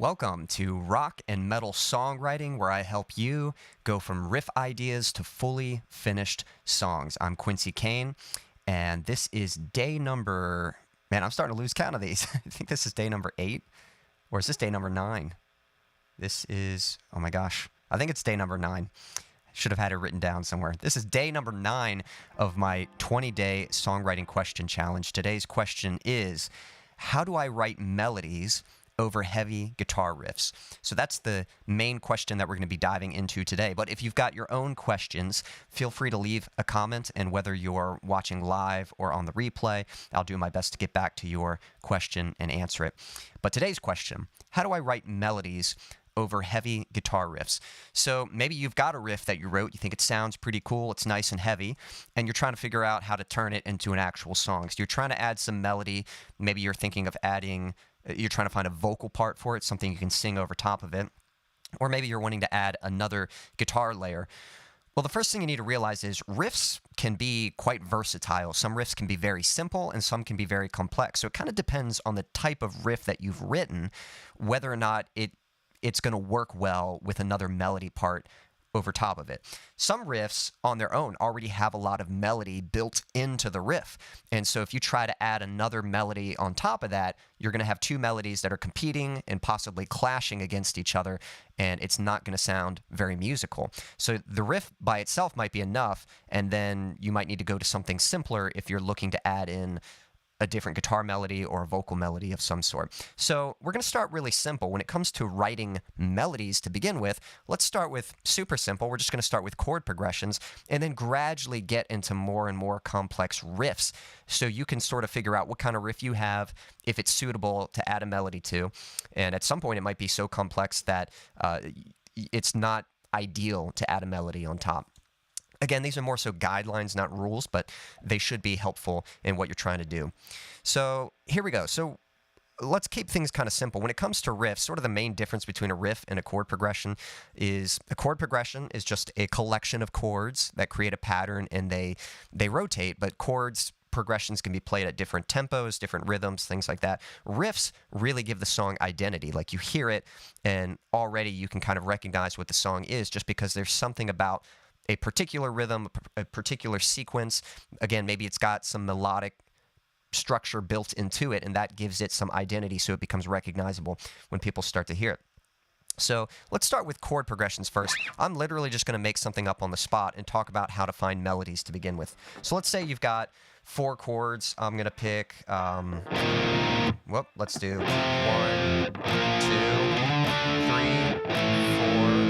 Welcome to Rock and Metal Songwriting, where I help you go from riff ideas to fully finished songs. I'm Quincy Kane, and this is day number... Man, I'm starting to lose count of these. I think this is day number 8, or is this day number 9? This is... Oh my gosh. I think it's day number 9. Should have had it written down somewhere. This is day number 9 of my 20-day songwriting question challenge. Today's question is, how do I write melodies over heavy guitar riffs? So that's the main question that we're going to be diving into today. But if you've got your own questions, feel free to leave a comment, and whether you're watching live or on the replay, I'll do my best to get back to your question and answer it. But today's question, how do I write melodies over heavy guitar riffs? So maybe you've got a riff that you wrote, you think it sounds pretty cool, it's nice and heavy, and you're trying to figure out how to turn it into an actual song. So you're trying to add some melody. Maybe you're thinking of adding... You're trying to find a vocal part for it, something you can sing over top of it. Or maybe you're wanting to add another guitar layer. Well, the first thing you need to realize is riffs can be quite versatile. Some riffs can be very simple and some can be very complex. So it kind of depends on the type of riff that you've written, whether or not it's going to work well with another melody part over top of it. Some riffs on their own already have a lot of melody built into the riff. And so if you try to add another melody on top of that, you're going to have two melodies that are competing and possibly clashing against each other, and it's not going to sound very musical. So the riff by itself might be enough, and then you might need to go to something simpler if you're looking to add in a different guitar melody or a vocal melody of some sort. So we're going to start really simple. When it comes to writing melodies to begin with, let's start with super simple. We're just going to start with chord progressions and then gradually get into more and more complex riffs, so you can sort of figure out what kind of riff you have, if it's suitable to add a melody to. And at some point it might be so complex that it's not ideal to add a melody on top. Again, these are more so guidelines, not rules, but they should be helpful in what you're trying to do. So here we go. So let's keep things kind of simple. When it comes to riffs, sort of the main difference between a riff and a chord progression is a chord progression is just a collection of chords that create a pattern, and they rotate, but chords progressions can be played at different tempos, different rhythms, things like that. Riffs really give the song identity. Like, you hear it and already you can kind of recognize what the song is, just because there's something about a particular rhythm, a particular sequence. Again, maybe it's got some melodic structure built into it, and that gives it some identity, so it becomes recognizable when people start to hear it. So let's start with chord progressions first. I'm literally just going to make something up on the spot and talk about how to find melodies to begin with. So let's say you've got 4 chords. I'm going to pick, let's do 1, 2, 3, 4.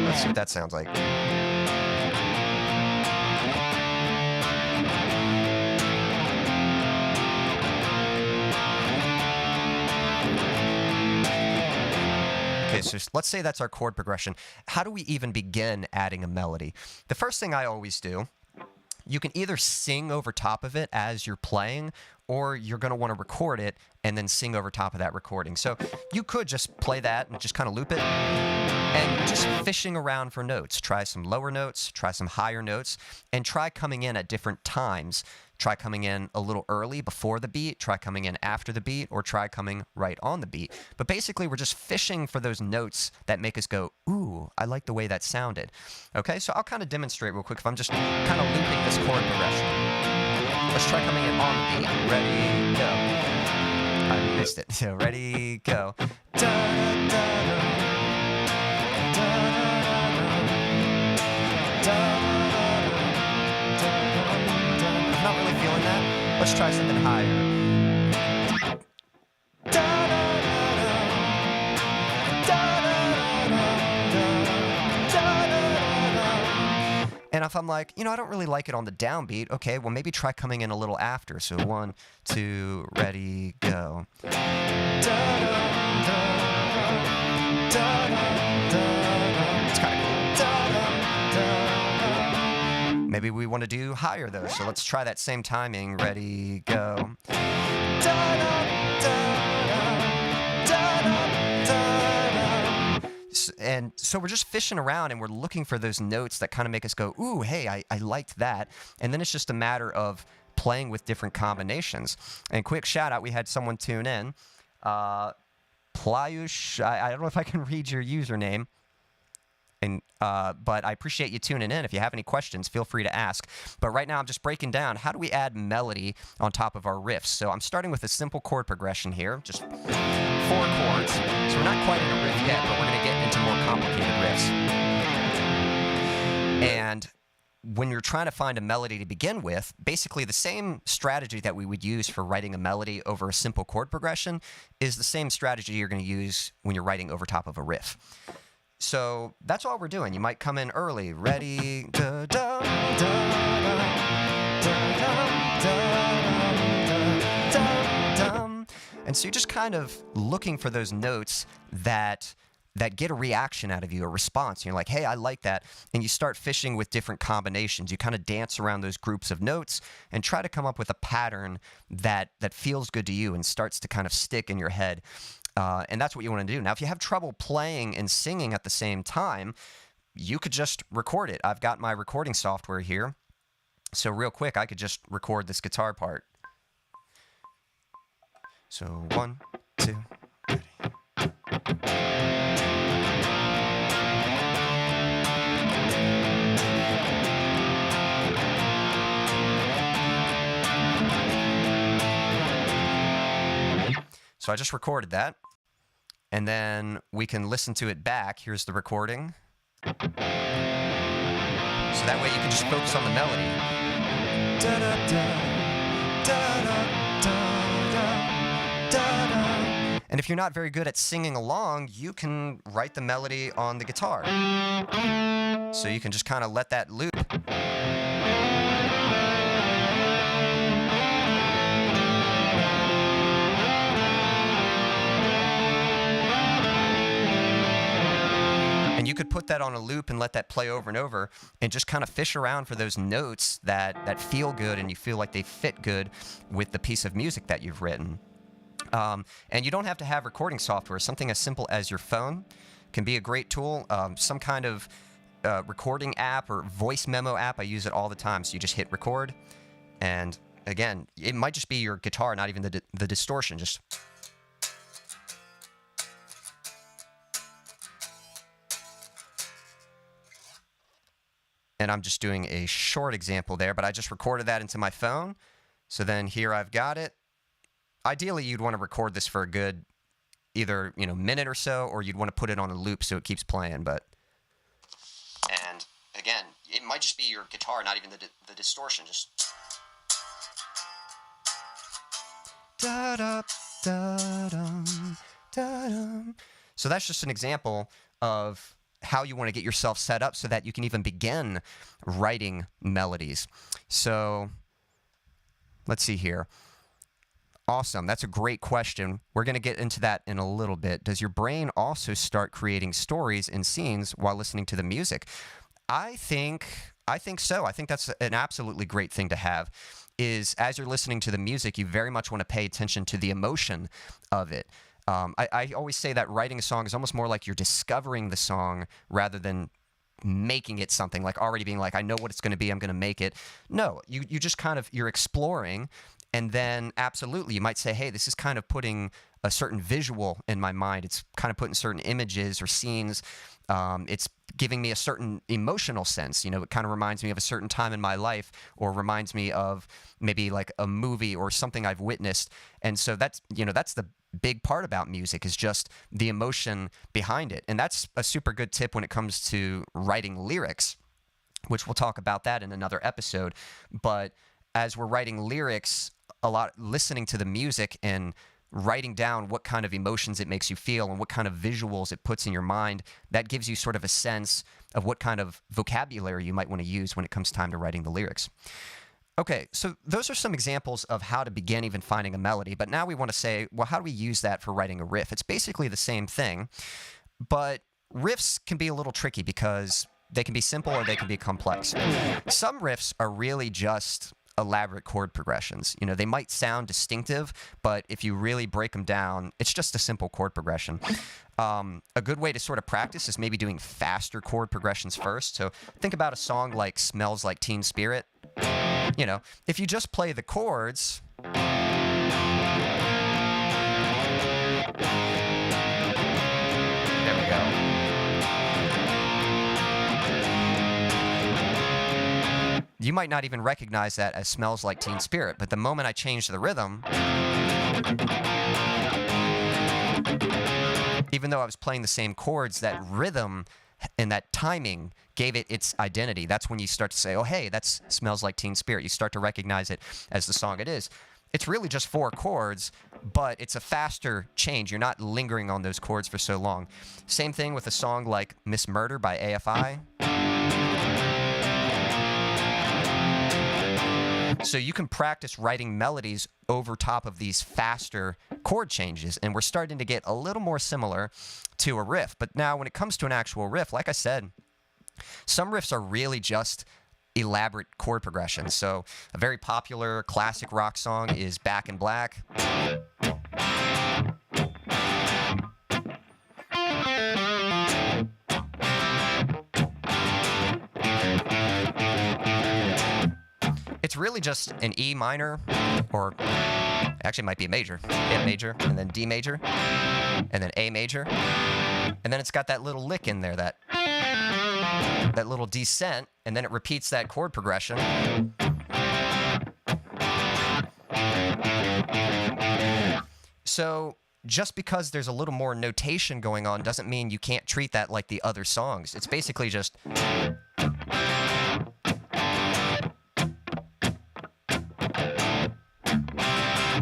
Let's see what that sounds like. Okay, so let's say that's our chord progression. How do we even begin adding a melody? The first thing I always do, you can either sing over top of it as you're playing, or you're going to want to record it and then sing over top of that recording. So you could just play that and just kind of loop it, and you're just fishing around for notes. Try some lower notes, try some higher notes, and try coming in at different times. Try coming in a little early before the beat, try coming in after the beat, or try coming right on the beat. But basically, we're just fishing for those notes that make us go, ooh, I like the way that sounded. Okay, so I'll kind of demonstrate real quick if I'm just kind of looping this chord progression. Let's try coming in on the beat. Ready, go. I missed it. So ready, go. Da, da, da, da, da, da. Not really feeling that. Let's try something higher. And if I'm like, I don't really like it on the downbeat, okay, well, maybe try coming in a little after. So 1, 2, ready, go. It's kind of cool. Maybe we want to do higher, though, so let's try that same timing. Ready, go. And so we're just fishing around, and we're looking for those notes that kind of make us go, ooh, hey, I liked that. And then it's just a matter of playing with different combinations. And quick shout out, we had someone tune in. Playush. I don't know if I can read your username. And but I appreciate you tuning in. If you have any questions, feel free to ask. But right now I'm just breaking down how do we add melody on top of our riffs. So I'm starting with a simple chord progression here, just 4 chords. So we're not quite in a riff yet, but we're going to get into more complicated riffs. And when you're trying to find a melody to begin with, basically the same strategy that we would use for writing a melody over a simple chord progression is the same strategy you're going to use when you're writing over top of a riff. So that's all we're doing. You might come in early, ready, da, da, da, da, da, da, da, da. And so you're just kind of looking for those notes that get a reaction out of you, a response. You're like, hey, I like that. And you start fishing with different combinations. You kind of dance around those groups of notes and try to come up with a pattern that feels good to you and starts to kind of stick in your head. And that's what you want to do. Now, if you have trouble playing and singing at the same time, you could just record it. I've got my recording software here. So real quick, I could just record this guitar part. So 1, 2, 3. So I just recorded that. And then we can listen to it back. Here's the recording. So that way you can just focus on the melody. Da, da, da, da, da, da, da, da. And if you're not very good at singing along, you can write the melody on the guitar. So you can just kind of let that loop. And you could put that on a loop and let that play over and over and just kind of fish around for those notes that feel good and you feel like they fit good with the piece of music that you've written. And you don't have to have recording software. Something as simple as your phone can be a great tool. Some kind of recording app or voice memo app, I use it all the time. So you just hit record. And again, it might just be your guitar, not even the distortion. Just... And I'm just doing a short example there, but I just recorded that into my phone. So then here I've got it. Ideally, you'd want to record this for a good either, minute or so, or you'd want to put it on a loop so it keeps playing. But and again, it might just be your guitar, not even the distortion. Just da da da dum da dum. So that's just an example of how you want to get yourself set up so that you can even begin writing melodies. So let's see here. Awesome. That's a great question. We're going to get into that in a little bit. Does your brain also start creating stories and scenes while listening to the music? I think so. I think that's an absolutely great thing to have, is as you're listening to the music, you very much want to pay attention to the emotion of it. I always say that writing a song is almost more like you're discovering the song rather than making it something, like already being like, I know what it's going to be, I'm going to make it. No, you just kind of, you're exploring, and then absolutely you might say, hey, this is kind of putting a certain visual in my mind. It's kind of putting certain images or scenes. It's giving me a certain emotional sense. It kind of reminds me of a certain time in my life, or reminds me of maybe like a movie or something I've witnessed. And so that's the big part about music, is just the emotion behind it. And that's a super good tip when it comes to writing lyrics, which we'll talk about that in another episode. But as we're writing lyrics, a lot listening to the music and writing down what kind of emotions it makes you feel and what kind of visuals it puts in your mind, that gives you sort of a sense of what kind of vocabulary you might want to use when it comes time to writing the lyrics. Okay, so those are some examples of how to begin even finding a melody, but now we want to say, well, how do we use that for writing a riff? It's basically the same thing, but riffs can be a little tricky because they can be simple or they can be complex. Some riffs are really just elaborate chord progressions. They might sound distinctive, but if you really break them down, it's just a simple chord progression. A good way to sort of practice is maybe doing faster chord progressions first. So think about a song like Smells Like Teen Spirit. If you just play the chords, you might not even recognize that as Smells Like Teen Spirit, but the moment I changed the rhythm, even though I was playing the same chords, that rhythm and that timing gave it its identity. That's when you start to say, oh, hey, that Smells Like Teen Spirit. You start to recognize it as the song it is. It's really just 4 chords, but it's a faster change. You're not lingering on those chords for so long. Same thing with a song like Miss Murder by AFI. So you can practice writing melodies over top of these faster chord changes, and we're starting to get a little more similar to a riff. But now when it comes to an actual riff, like I said, some riffs are really just elaborate chord progressions. So a very popular classic rock song is Back in Black. It's really just an E minor, or actually it might be a major. A major, and then D major, and then A major. And then it's got that little lick in there, that little descent, and then it repeats that chord progression. So just because there's a little more notation going on doesn't mean you can't treat that like the other songs. It's basically just...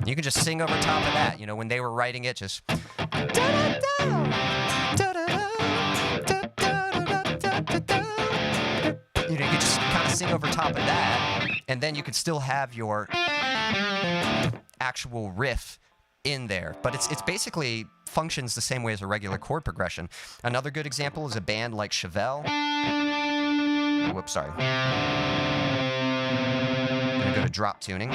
You can just sing over top of that. You know, when they were writing it, just... You know, you could just kind of sing over top of that, and then you could still have your actual riff in there. But it's basically functions the same way as a regular chord progression. Another good example is a band like Chevelle. Whoops, sorry. I'm going to go to drop tuning.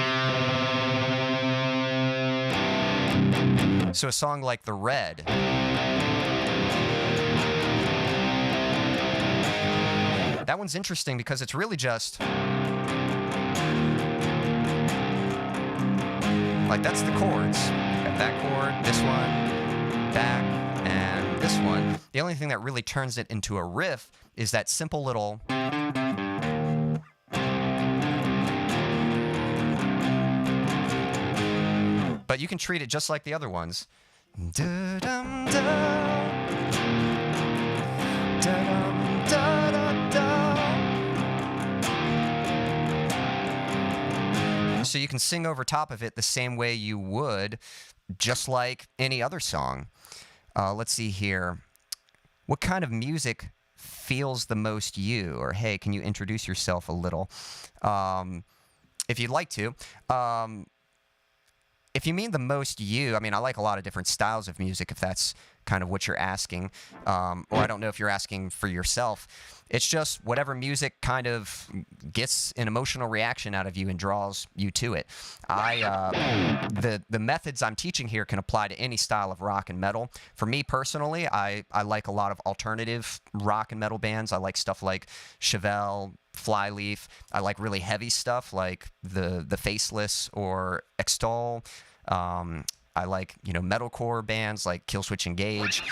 So a song like The Red. That one's interesting because it's really just... Like, that's the chords. Got that chord, this one, back, and this one. The only thing that really turns it into a riff is that simple little... But you can treat it just like the other ones. Da-dum, da. Da-dum, da, da, da. So you can sing over top of it the same way you would, just like any other song. Let's see here. What kind of music feels the most you? Or, hey, can you introduce yourself a little? If you'd like to. If you mean the most you, I mean, I like a lot of different styles of music, if that's kind of what you're asking. Or I don't know if you're asking for yourself. It's just whatever music kind of gets an emotional reaction out of you and draws you to it. The methods I'm teaching here can apply to any style of rock and metal. For me personally, I like a lot of alternative rock and metal bands. I like stuff like Chevelle, Flyleaf. I like really heavy stuff like the Faceless or Extol. I like, you know, metalcore bands like Killswitch Engage.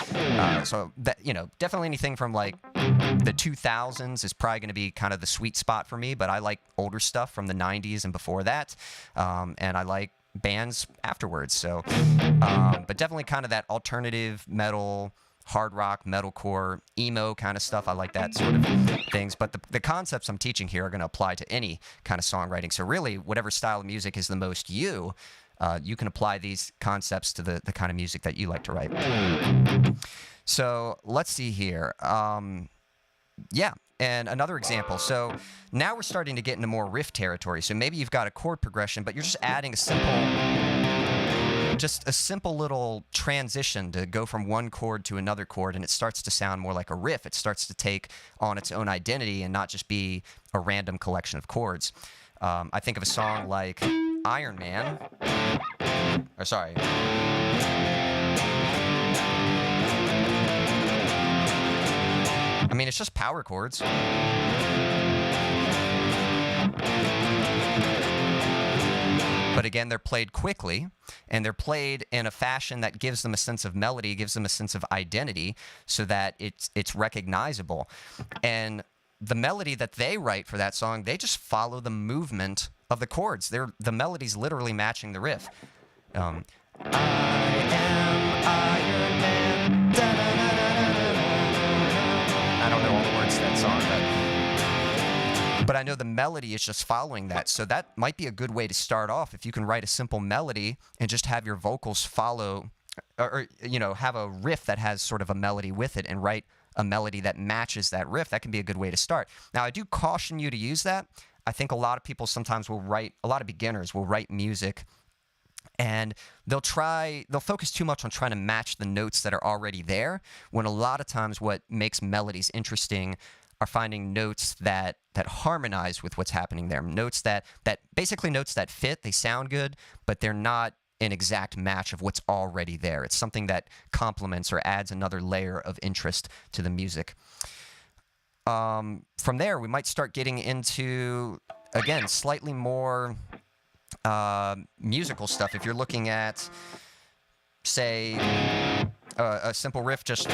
So that, you know, definitely anything from like the 2000s is probably going to be kind of the sweet spot for me. But I like older stuff from the 90s and before that. And I like bands afterwards. So, but definitely kind of that alternative metal, hard rock, metalcore, emo kind of stuff. I like that sort of things. But the concepts I'm teaching here are going to apply to any kind of songwriting. So really, whatever style of music is the most you, you can apply these concepts to the kind of music that you like to write. So let's see here. Yeah, and another example. So now we're starting to get into more riff territory. So maybe you've got a chord progression, but you're just adding a simple little transition to go from one chord to another chord, and it starts to sound more like a riff. It starts to take on its own identity and not just be a random collection of chords. I think of a song like Iron Man. Or sorry. I mean, it's just power chords. But again, they're played quickly, and they're played in a fashion that gives them a sense of melody, gives them a sense of identity, so that it's recognizable. And the melody that they write for that song, they just follow the movement of the chords. The melody's literally matching the riff. I am Iron Man. I don't know all the words to that song, but I know the melody is just following that. So that might be a good way to start off if you can write a simple melody and just have your vocals follow, or you know, have a riff that has sort of a melody with it and write a melody that matches that riff. That can be a good way to start. Now, I do caution you to use that. I think a lot of people sometimes will write, a lot of beginners will write music and they'll focus too much on trying to match the notes that are already there, when a lot of times what makes melodies interesting are finding notes that harmonize with what's happening there. Notes that basically notes that fit, they sound good, but they're not an exact match of what's already there. It's something that complements or adds another layer of interest to the music. From there, we might start getting into, again, slightly more musical stuff. If you're looking at, say, a simple riff, just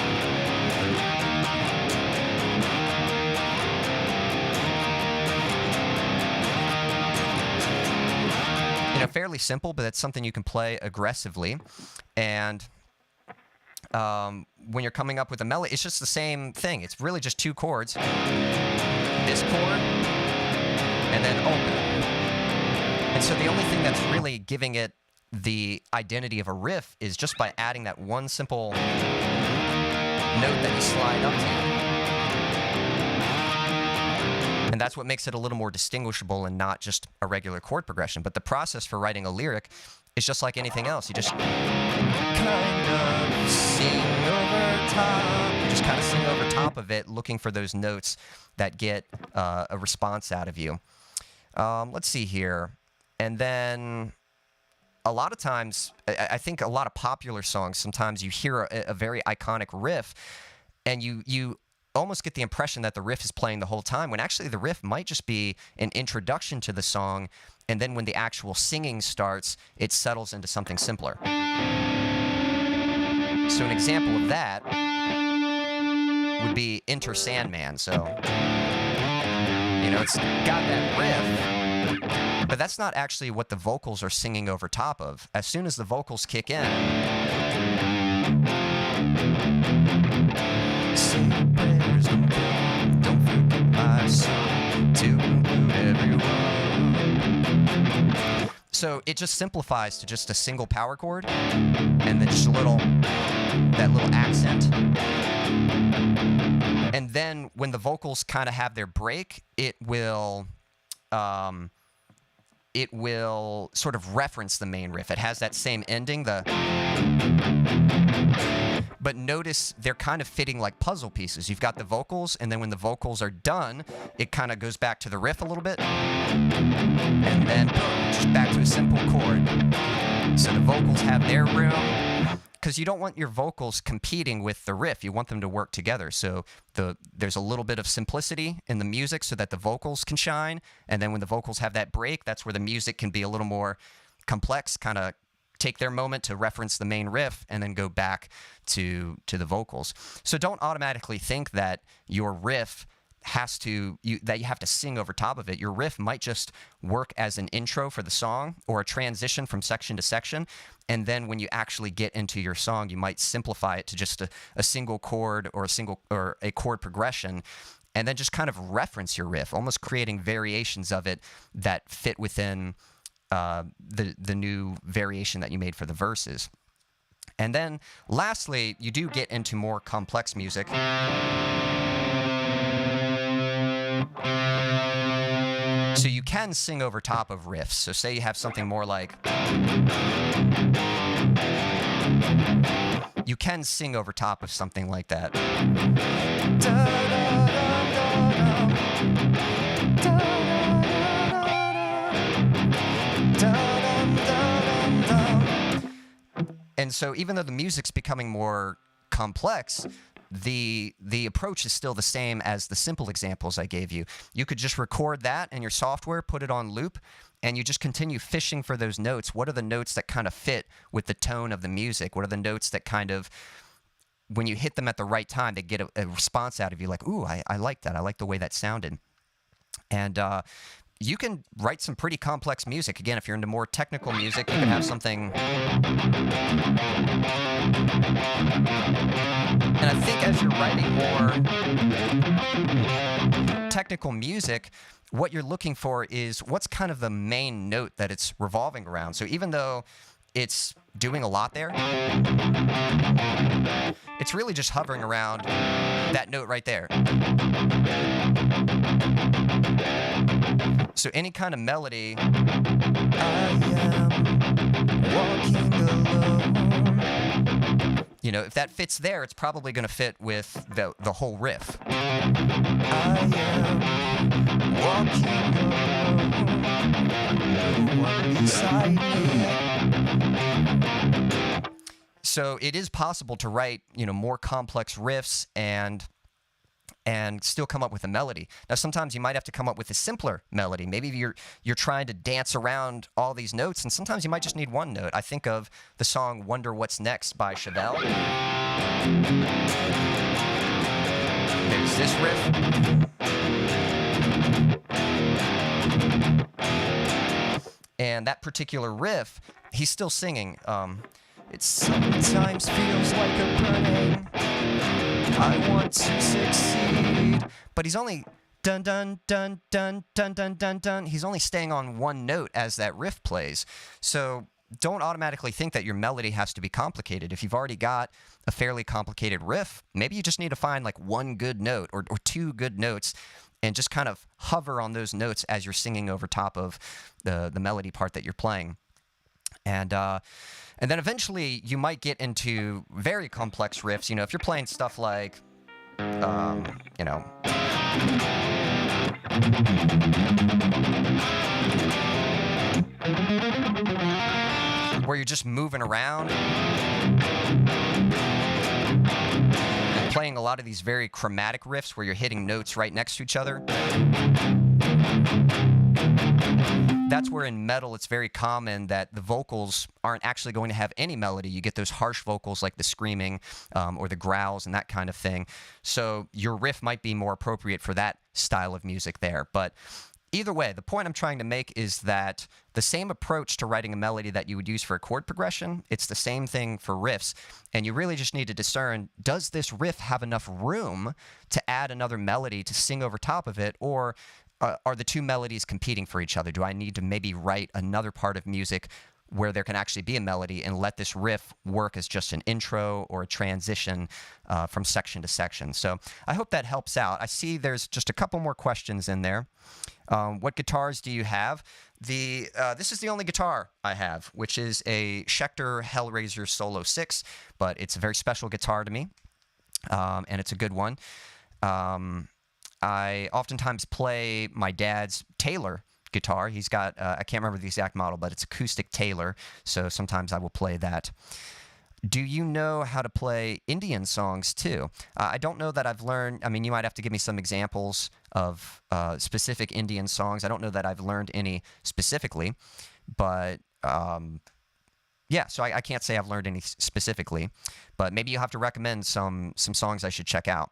fairly simple, but that's something you can play aggressively. And when you're coming up with a melody, it's just the same thing. It's really just two chords, this chord, and then open. And so the only thing that's really giving it the identity of a riff is just by adding that one simple note that you slide up to. And that's what makes it a little more distinguishable and not just a regular chord progression. But the process for writing a lyric is just like anything else. You just kind of sing over top. You just kind of sing over top of it, looking for those notes that get a response out of you. Let's see here. And then a lot of times, I think a lot of popular songs, sometimes you hear a very iconic riff, and you almost get the impression that the riff is playing the whole time, when actually the riff might just be an introduction to the song, and then when the actual singing starts, it settles into something simpler. So an example of that would be Enter Sandman. So, it's got that riff, but that's not actually what the vocals are singing over top of. As soon as the vocals kick in, say prayers, don't forget my song to include everyone. So it just simplifies to just a single power chord, and then just that little accent. And then when the vocals kind of have their break, it will sort of reference the main riff. It has that same ending, but notice they're kind of fitting like puzzle pieces. You've got the vocals, and then when the vocals are done, it kind of goes back to the riff a little bit, and then boom, just back to a simple chord. So the vocals have their room, because you don't want your vocals competing with the riff. You want them to work together. So there's a little bit of simplicity in the music so that the vocals can shine, and then when the vocals have that break, that's where the music can be a little more complex, kind of take their moment to reference the main riff and then go back to the vocals. So don't automatically think that your riff that you have to sing over top of it. Your riff might just work as an intro for the song or a transition from section to section. And then when you actually get into your song, you might simplify it to just a single chord or a chord progression, and then just kind of reference your riff, almost creating variations of it that fit within the new variation that you made for the verses. And then lastly, you do get into more complex music. So you can sing over top of riffs. So say you have something more like, you can sing over top of something like that. And so even though the music's becoming more complex, the approach is still the same as the simple examples I gave you. You could just record that in your software, put it on loop, and you just continue fishing for those notes. What are the notes that kind of fit with the tone of the music? What are the notes that kind of when you hit them at the right time, they get a response out of you like, ooh, I like that. I like the way that sounded. And you can write some pretty complex music. Again, if you're into more technical music, you can have something. And I think as you're writing more technical music, what you're looking for is what's kind of the main note that it's revolving around. So even though it's doing a lot there, it's really just hovering around that note right there. So any kind of melody, I am walking alone. You know, if that fits there, it's probably going to fit with the whole riff. I am walking alone, no one beside me. So it is possible to write, you know, more complex riffs and still come up with a melody. Now, sometimes you might have to come up with a simpler melody. Maybe you're trying to dance around all these notes, and sometimes you might just need one note. I think of the song "Wonder What's Next" by Chevelle. There's this riff. And that particular riff, he's still singing. It sometimes feels like a burning. I want to succeed. But he's only dun dun dun dun dun dun dun dun. He's only staying on one note as that riff plays. So don't automatically think that your melody has to be complicated. If you've already got a fairly complicated riff, maybe you just need to find like one good note or two good notes and just kind of hover on those notes as you're singing over top of the melody part that you're playing. And then eventually you might get into very complex riffs. You know, if you're playing stuff like, you know, where you're just moving around and playing a lot of these very chromatic riffs where you're hitting notes right next to each other. That's where in metal it's very common that the vocals aren't actually going to have any melody. You get those harsh vocals like the screaming or the growls and that kind of thing. So your riff might be more appropriate for that style of music there. But either way, the point I'm trying to make is that the same approach to writing a melody that you would use for a chord progression, it's the same thing for riffs. And you really just need to discern, does this riff have enough room to add another melody to sing over top of it, or are the two melodies competing for each other? Do I need to maybe write another part of music where there can actually be a melody and let this riff work as just an intro or a transition from section to section? So I hope that helps out. I see there's just a couple more questions in there. What guitars do you have? This is the only guitar I have, which is a Schecter Hellraiser Solo 6, but it's a very special guitar to me, and it's a good one. I oftentimes play my dad's Taylor guitar. He's got, I can't remember the exact model, but it's acoustic Taylor, so sometimes I will play that. Do you know how to play Indian songs too? I don't know that I've learned. I mean, you might have to give me some examples of specific Indian songs. I don't know that I've learned any specifically, but yeah, so I can't say I've learned any specifically, but maybe you'll have to recommend some songs I should check out.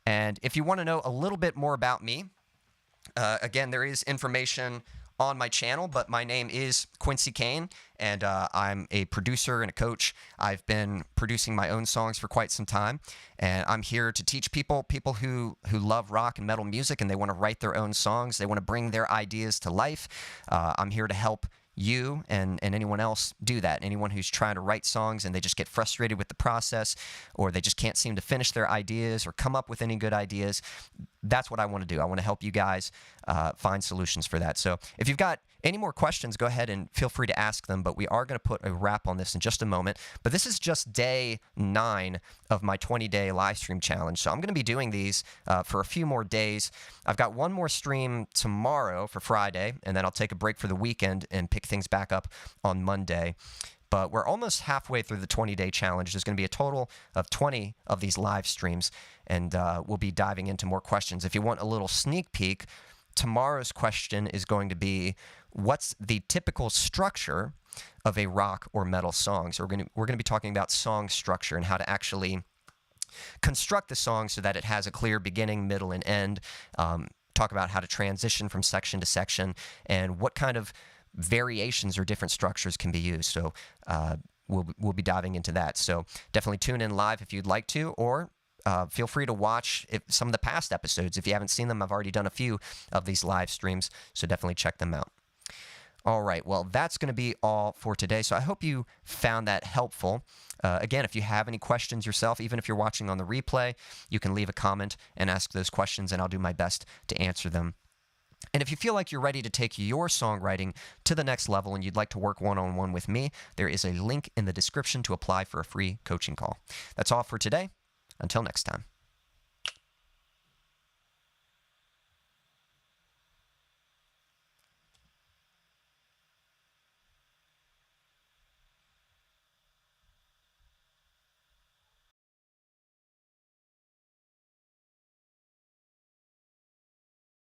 And if you want to know a little bit more about me, again, there is information on my channel, but my name is Quincy Kane, and I'm a producer and a coach. I've been producing my own songs for quite some time, and I'm here to teach people who love rock and metal music, and they want to write their own songs. They want to bring their ideas to life. I'm here to help you and anyone else do that. Anyone who's trying to write songs and they just get frustrated with the process, or they just can't seem to finish their ideas or come up with any good ideas, that's what I want to do. I want to help you guys find solutions for that. So if you've got any more questions, go ahead and feel free to ask them, but we are going to put a wrap on this in just a moment. But this is just day 9 of my 20-day live stream challenge. So I'm going to be doing these for a few more days. I've got one more stream tomorrow for Friday, and then I'll take a break for the weekend and pick things back up on Monday. But we're almost halfway through the 20-day challenge. There's going to be a total of 20 of these live streams, and we'll be diving into more questions. If you want a little sneak peek, tomorrow's question is going to be, what's the typical structure of a rock or metal song? So we're going to be talking about song structure and how to actually construct the song so that it has a clear beginning, middle, and end. Talk about how to transition from section to section and what kind of variations or different structures can be used. So we'll be diving into that. So definitely tune in live if you'd like to, or feel free to watch some of the past episodes. If you haven't seen them, I've already done a few of these live streams, so definitely check them out. All right, well, that's going to be all for today. So I hope you found that helpful. Again, if you have any questions yourself, even if you're watching on the replay, you can leave a comment and ask those questions, and I'll do my best to answer them. And if you feel like you're ready to take your songwriting to the next level and you'd like to work one-on-one with me, there is a link in the description to apply for a free coaching call. That's all for today. Until next time.